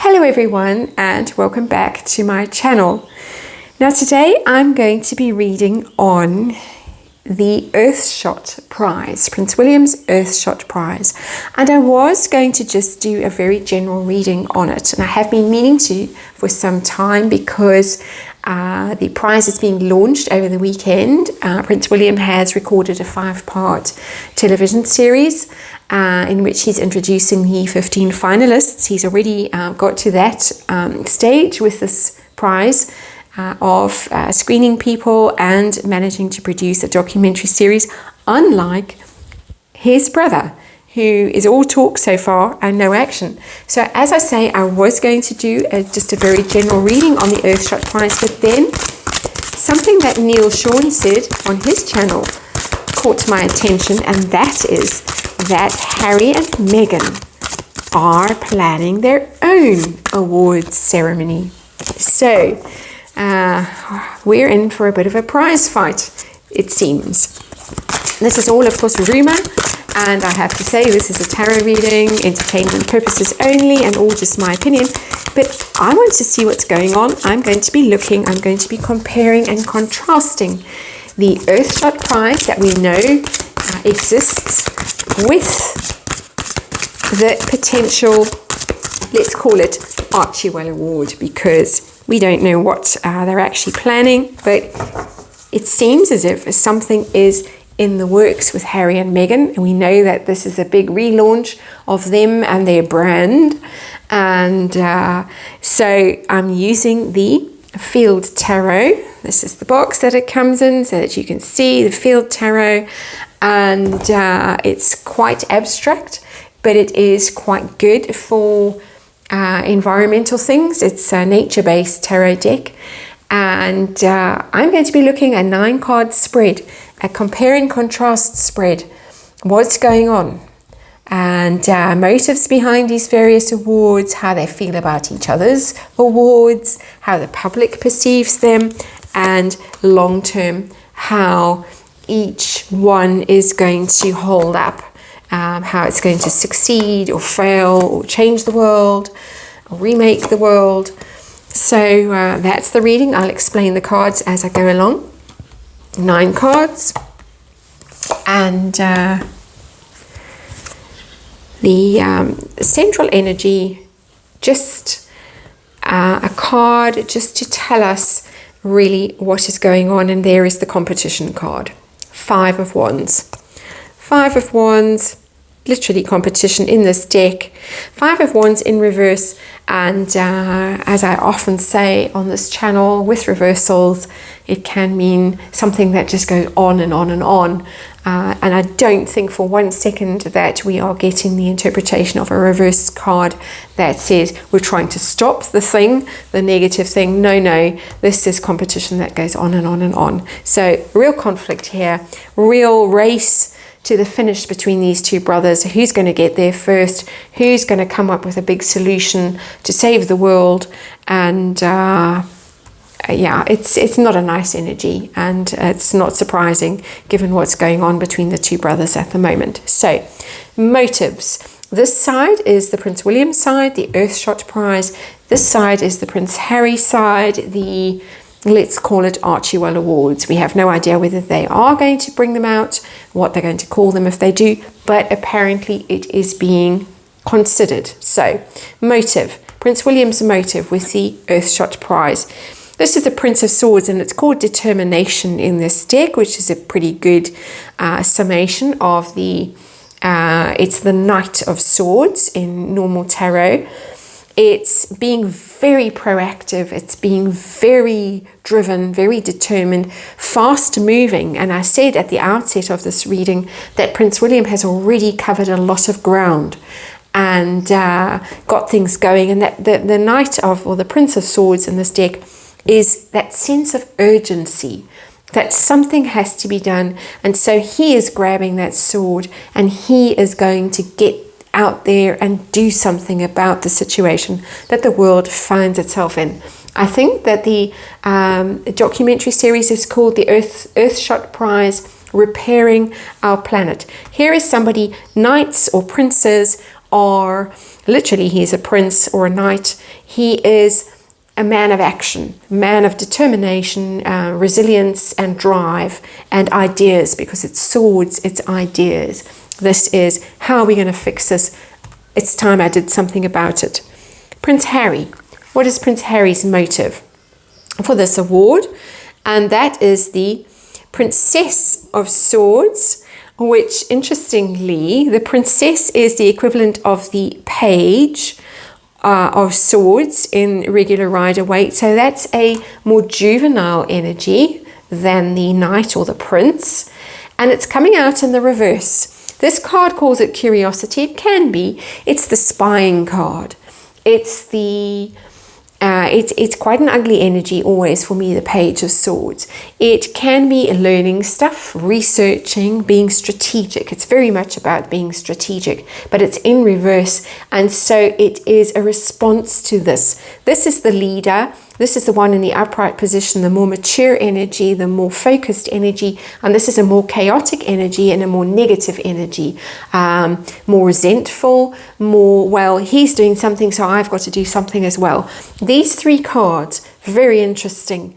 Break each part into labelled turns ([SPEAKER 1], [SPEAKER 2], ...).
[SPEAKER 1] Hello everyone and welcome back to my channel. Now today I'm going to be reading on the Earthshot Prize, Prince William's Earthshot Prize, and I was going to just do a very general reading on it, and I have been meaning to for some time because the prize is being launched over the weekend. Prince William has recorded a 5-part television series in which he's introducing the 15 finalists. He's already got to that stage with this prize of screening people and managing to produce a documentary series, unlike his brother, who is all talk so far and no action. So as I say, I was going to do just a very general reading on the Earthshot Prize, but then something that Neil Sean said on his channel caught my attention, and that is that Harry and Meghan are planning their own awards ceremony. So we're in for a bit of a prize fight, it seems. This is all, of course, rumour, and I have to say this is a tarot reading, entertainment purposes only, and all just my opinion. But I want to see what's going on. I'm going to be comparing and contrasting the Earthshot Prize that we know exists with the potential, let's call it, Archewell Award, because we don't know what they're actually planning, but it seems as if something is in the works with Harry and Meghan, and we know that this is a big relaunch of them and their brand. And so I'm using the Field Tarot. This is the box that it comes in so that you can see the Field Tarot, and it's quite abstract, but it is quite good for environmental things. It's a nature-based tarot deck, and I'm going to be looking at a 9-card spread, a compare and contrast spread, what's going on, and motives behind these various awards, how they feel about each other's awards, how the public perceives them, and long-term how each one is going to hold up, how it's going to succeed or fail or change the world or remake the world. So that's the reading. I'll explain the cards as I go along. 9 cards, and the central energy, just a card just to tell us really what is going on. And there is the competition card, 5 of Wands. 5 of Wands, literally competition in this deck. 5 of Wands in reverse, and as I often say on this channel, with reversals it can mean something that just goes on and on and on, and I don't think for one second that we are getting the interpretation of a reverse card that says we're trying to stop the thing, the negative thing. No, this is competition that goes on and on and on. So real conflict here, real race to the finish between these two brothers. Who's going to get there first? Who's going to come up with a big solution to save the world? And yeah, it's not a nice energy, and it's not surprising given what's going on between the two brothers at the moment. So, motives. This side is the Prince William side, the Earthshot Prize. This side is the Prince Harry side, the, let's call it, Archewell Awards. We have no idea whether they are going to bring them out, what they're going to call them if they do, but apparently it is being considered. So, motive. Prince William's motive with the Earthshot Prize. This is the Prince of Swords, and it's called Determination in this deck, which is a pretty good summation of the, it's the Knight of Swords in normal tarot. It's being very proactive, it's being very driven, very determined, fast moving. And I said at the outset of this reading that Prince William has already covered a lot of ground and got things going, and that the Knight of, or the Prince of Swords in this deck, is that sense of urgency, that something has to be done. And so he is grabbing that sword and he is going to get out there and do something about the situation that the world finds itself in. I think that the documentary series is called the Earthshot Prize, Repairing Our Planet. Here is somebody, knights or princes are, literally he is a prince or a knight. He is a man of action, man of determination, resilience and drive and ideas, because it's swords, it's ideas. This is, how are we going to fix this? It's time I did something about it. Prince Harry. What is Prince Harry's motive for this award? And that is the Princess of Swords, which, interestingly, the princess is the equivalent of the page of swords in regular Rider-Waite. So that's a more juvenile energy than the knight or the prince. And it's coming out in the reverse. This card calls it curiosity. It can be. It's the spying card. It's the it's quite an ugly energy always for me, the Page of Swords. It can be learning stuff, researching, being strategic. It's very much about being strategic, but it's in reverse. And so it is a response to this. This is the leader. This is the one in the upright position, the more mature energy, the more focused energy. And this is a more chaotic energy and a more negative energy, more resentful, more, well, he's doing something, so I've got to do something as well. These three cards, very interesting,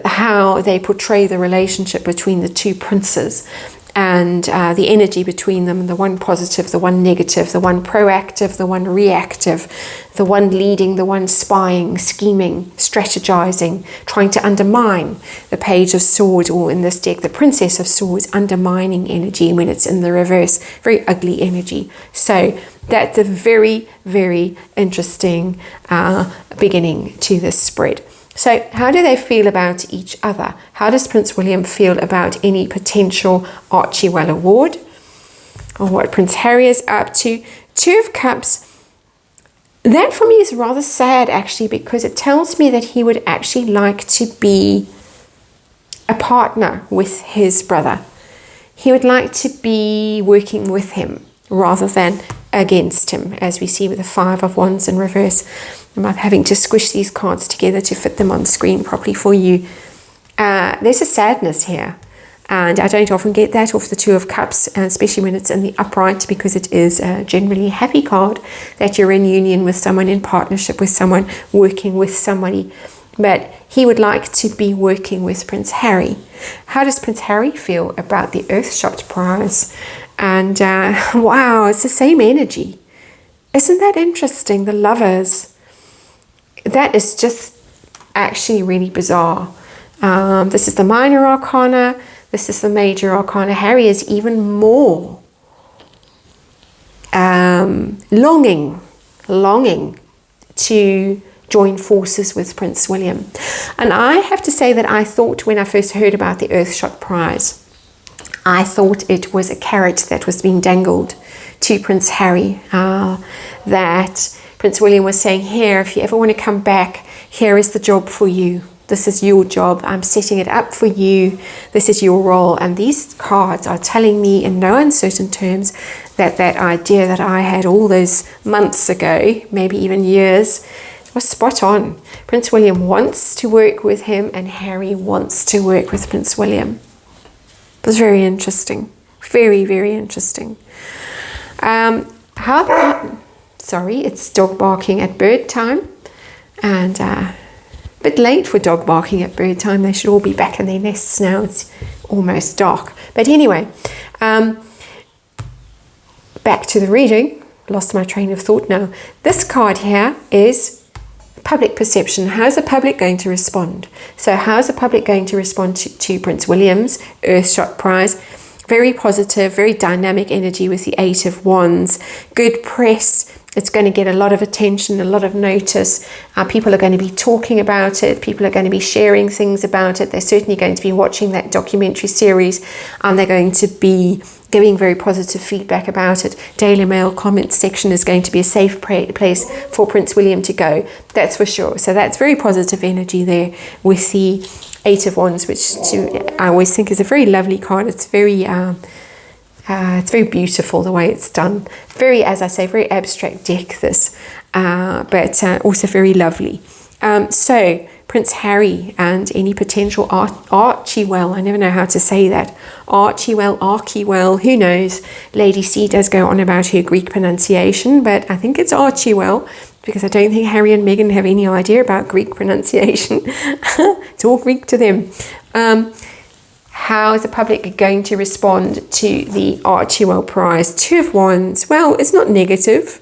[SPEAKER 1] how they portray the relationship between the two princes and the energy between them, the one positive, the one negative, the one proactive, the one reactive, the one leading, the one spying, scheming, strategizing, trying to undermine. The Page of Swords, or in this deck, the Princess of Swords, undermining energy when it's in the reverse, very ugly energy. So that's a very, very interesting beginning to this spread. So how do they feel about each other? How does Prince William feel about any potential Archewell award? Or what Prince Harry is up to? Two of Cups. That for me is rather sad, actually, because it tells me that he would actually like to be a partner with his brother. He would like to be working with him rather than against him, as we see with the Five of Wands in reverse. I'm having to squish these cards together to fit them on screen properly for you. There's a sadness here, and I don't often get that off the Two of Cups, especially when it's in the upright, because it is a generally happy card that you're in union with someone, in partnership with someone, working with somebody. But he would like to be working with Prince Harry. How does Prince Harry feel about the Earthshot prize? And wow, it's the same energy. Isn't that interesting? The Lovers. That is just actually really bizarre. This is the minor arcana. This is the major arcana. Harry is even more longing to join forces with Prince William. And I have to say that I thought, when I first heard about the Earthshot prize, I thought it was a carrot that was being dangled to Prince Harry, that Prince William was saying, here, if you ever want to come back, here is the job for you. This is your job. I'm setting it up for you. This is your role. And these cards are telling me in no uncertain terms that that idea that I had all those months ago, maybe even years, was spot on. Prince William wants to work with him, and Harry wants to work with Prince William. It was very interesting. Very, very interesting. Sorry, it's dog barking at bird time, and a bit late for dog barking at bird time. They should all be back in their nests now. It's almost dark. But anyway, back to the reading. Lost my train of thought now. This card here is public perception. How's the public going to respond? So how's the public going to respond to Prince William's Earthshot prize? Very positive, very dynamic energy with the Eight of Wands. Good press. It's going to get a lot of attention, a lot of notice. People are going to be talking about it. People are going to be sharing things about it. They're certainly going to be watching that documentary series, and they're going to be giving very positive feedback about it. Daily Mail comment section is going to be a safe place for Prince William to go. That's for sure. So that's very positive energy there with the Eight of Wands, which I always think is a very lovely card. It's very beautiful the way it's done. Very, as I say, very abstract deck this, but also very lovely. So Prince Harry and any potential Archewell. I never know how to say that. Archewell, who knows? Lady C does go on about her Greek pronunciation, but I think it's Archewell, because I don't think Harry and Meghan have any idea about Greek pronunciation. It's all Greek to them. How is the public going to respond to the Archewell Prize? Two of Wands. Well, it's not negative,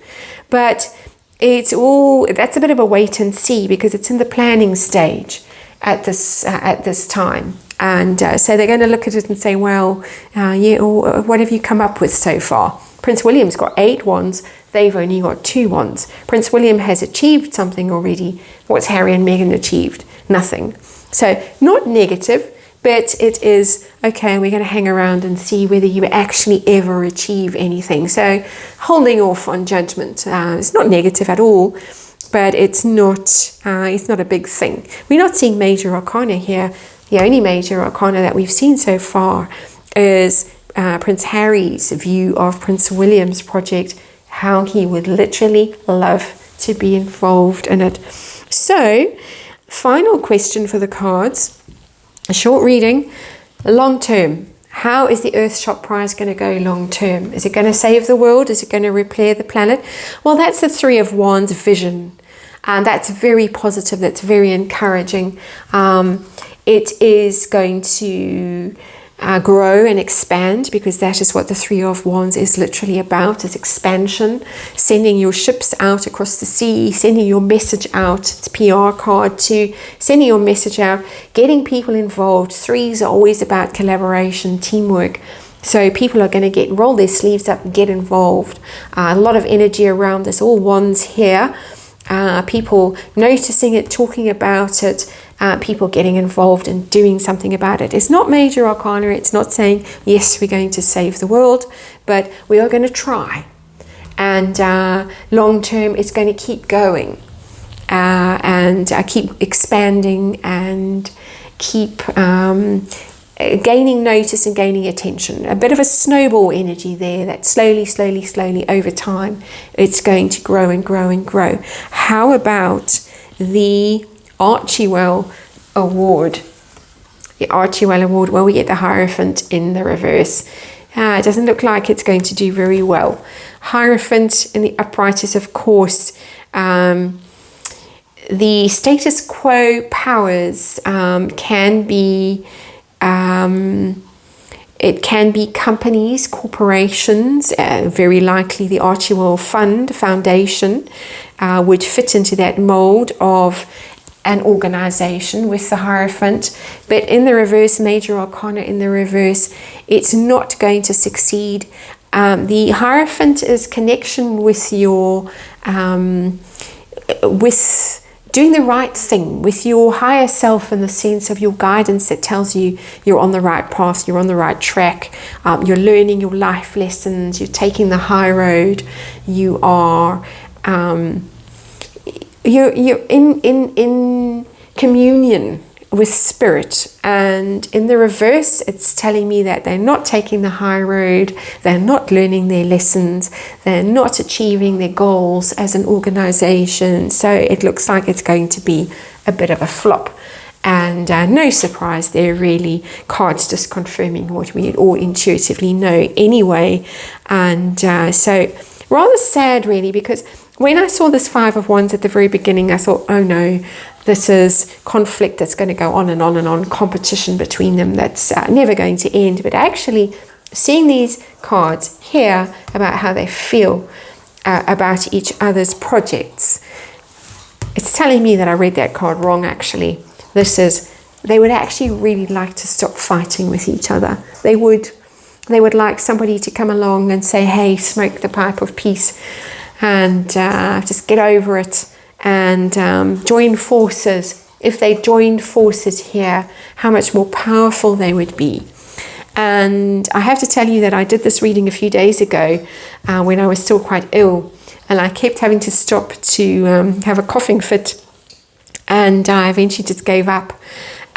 [SPEAKER 1] but that's a bit of a wait and see, because it's in the planning stage at this time. And so they're going to look at it and say, well, what have you come up with so far? Prince William's got 8 wands. They've only got 2 wands. Prince William has achieved something already. What's Harry and Meghan achieved? Nothing. So not negative, but it is, okay, we're going to hang around and see whether you actually ever achieve anything. So holding off on judgment. It's not negative at all, but it's not a big thing. We're not seeing major arcana here. The only major arcana that we've seen so far is Prince Harry's view of Prince William's project, how he would literally love to be involved in it. So, final question for the cards. A short reading, long term. How is the Earthshot Prize going to go long term? Is it going to save the world? Is it going to repair the planet? Well, that's the 3 of Wands vision. And that's very positive. That's very encouraging. It is going to grow and expand, because that is what the 3 of Wands is literally about, is expansion, sending your ships out across the sea, sending your message out. It's PR card too, sending your message out, getting people involved. 3s are always about collaboration, teamwork. So people are going to roll their sleeves up and get involved. A lot of energy around this, all Wands here. People noticing it, talking about it, people getting involved and doing something about it. It's not major arcana. It's not saying, yes, we're going to save the world, but we are going to try. And long term, it's going to keep going and keep expanding and keep gaining notice and gaining attention. A bit of a snowball energy there that slowly over time, it's going to grow and grow and grow. How about the Archewell Award? The Archewell Award, well, we get the Hierophant in the reverse. It doesn't look like it's going to do very well. Hierophant in the upright is, of course, the status quo powers. Can be it can be companies, corporations, very likely the Archewell Foundation would fit into that mold of an organization with the Hierophant. But in the reverse, major arcana in the reverse, it's not going to succeed. The Hierophant is connection with your with doing the right thing, with your higher self, in the sense of your guidance that tells you you're on the right path, you're on the right track, you're learning your life lessons, you're taking the high road, you are you're in communion with spirit. And in the reverse, it's telling me that they're not taking the high road, they're not learning their lessons, they're not achieving their goals as an organization. So it looks like it's going to be a bit of a flop. And no surprise there, really. Cards just confirming what we all intuitively know anyway. And so rather sad, really, because when I saw this 5 of Wands at the very beginning, I thought, oh no, this is conflict that's going to go on and on and on, competition between them that's never going to end. But actually seeing these cards here about how they feel about each other's projects, it's telling me that I read that card wrong, actually. This is, they would actually really like to stop fighting with each other. They would like somebody to come along and say, hey, smoke the pipe of peace and just get over it. And join forces. If they joined forces here, how much more powerful they would be. And I have to tell you that I did this reading a few days ago when I was still quite ill, and I kept having to stop to have a coughing fit, and I eventually just gave up.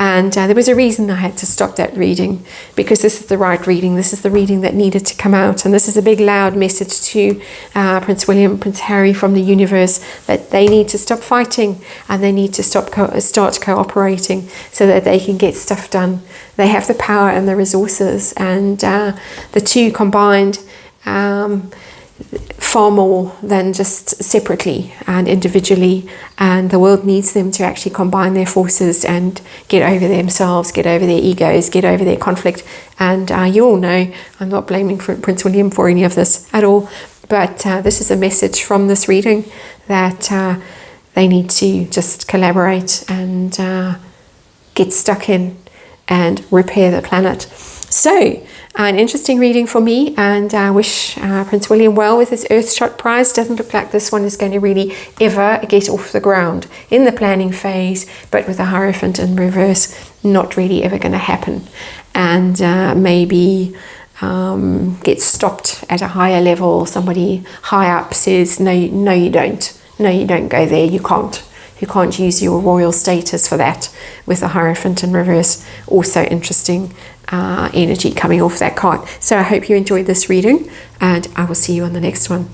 [SPEAKER 1] And there was a reason I had to stop that reading, because this is the right reading. This is the reading that needed to come out. And this is a big, loud message to Prince William, Prince Harry from the universe, that they need to stop fighting and they need to start cooperating so that they can get stuff done. They have the power and the resources, and the two combined far more than just separately and individually, and the world needs them to actually combine their forces and get over themselves, get over their egos, get over their conflict. And you all know I'm not blaming Prince William for any of this at all, but this is a message from this reading that they need to just collaborate and get stuck in and repair the planet. So an interesting reading for me, and I wish Prince William well with his Earthshot prize. Doesn't look like this one is going to really ever get off the ground in the planning phase, but with the Hierophant in reverse, not really ever going to happen. And maybe get stopped at a higher level. Somebody high up says, no, you don't. No, you don't go there. You can't. You can't use your royal status for that, with the Hierophant in reverse. Also interesting energy coming off that card. So I hope you enjoyed this reading, and I will see you on the next one.